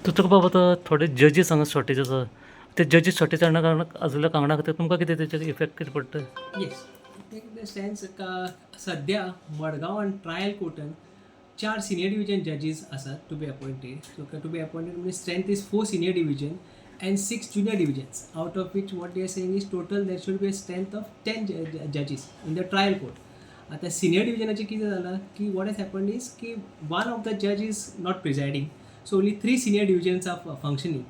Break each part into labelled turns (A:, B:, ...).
A: तुका बाबा थोडे जजीस हांगा शॉर्टेज आसा. ते जजीस शॉर्टेज कारणान आशिल्ल्या कारणां खातीर तुमकां कितें तेचे इफेक्ट कितें पडटा?
B: येस, टेक द सेन्स सध्या मडगांव आनी ट्रायल कोर्टान 4 सिनियर डिव्हिजन जजीस आसात to be appointed. So to be appointed म्हणजे strength is 4 senior division and 6 junior divisions, out of which what they are saying is total there should be a strength of 10 judges in the trial court. आता senior डिव्हिजनाचे कितें जालां की what has happened is की one of the judge is not presiding, so only 3 senior divisions are functioning,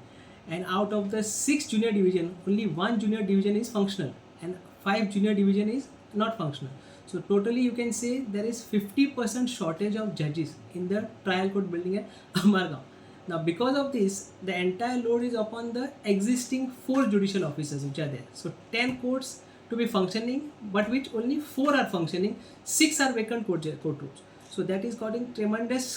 B: and out of the 6 junior division only 1 junior division is functional and 5 junior division is not functional. So totally you can say there is 50% shortage of judges in the trial court building at Margao. Now because of this, the entire load is upon the existing 4 judicial officers which are there. So 10 courts to be functioning, but which only 4 are functioning, 6 are vacant courtrooms. So that is causing tremendous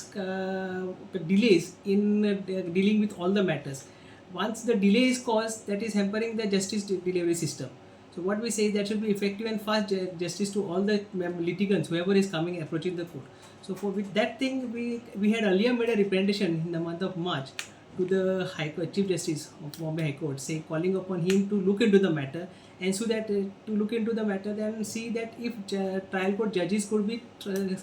B: delays in dealing with all the matters. Once the delay is caused, that is hampering the justice delivery system. So what we say is that should be effective and fast justice to all the litigants, whoever is coming approaching the court. So for with that thing, we had earlier made a representation in the month of March to the Chief Justice of Bombay High Court, say calling upon him to look into the matter, and so that to look into the matter and see that if trial court judges could be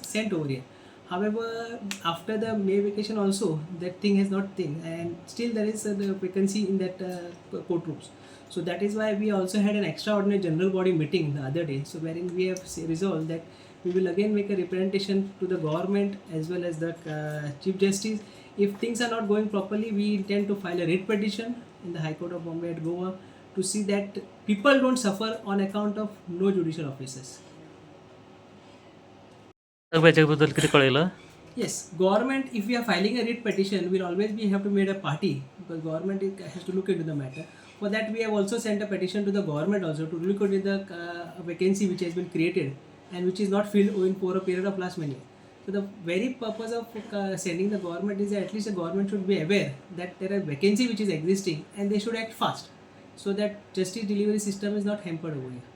B: sent over here. However, after the May vacation also, that thing has not thing, and still there is a vacancy in that courtrooms. So that is why we also had an extraordinary general body meeting the other day, so wherein we have resolved that we will again make a representation to the government as well as the Chief Justice. If things are not going properly, we intend to file a writ petition in the High Court of Bombay at Goa to see that people don't suffer on account of no judicial officers.
A: याच्याबद्दल किती कळलं?
B: Yes, government, if we are filing a writ petition, will always be have to made a party because government has to look into the matter. For that, we have also sent a petition to the government also to look into the vacancy which has been created and which is not filled in for a period of last many years. So the very purpose of sending the government is that at least the government should be aware that there are vacancy which is existing and they should act fast so that justice delivery system is not hampered over here.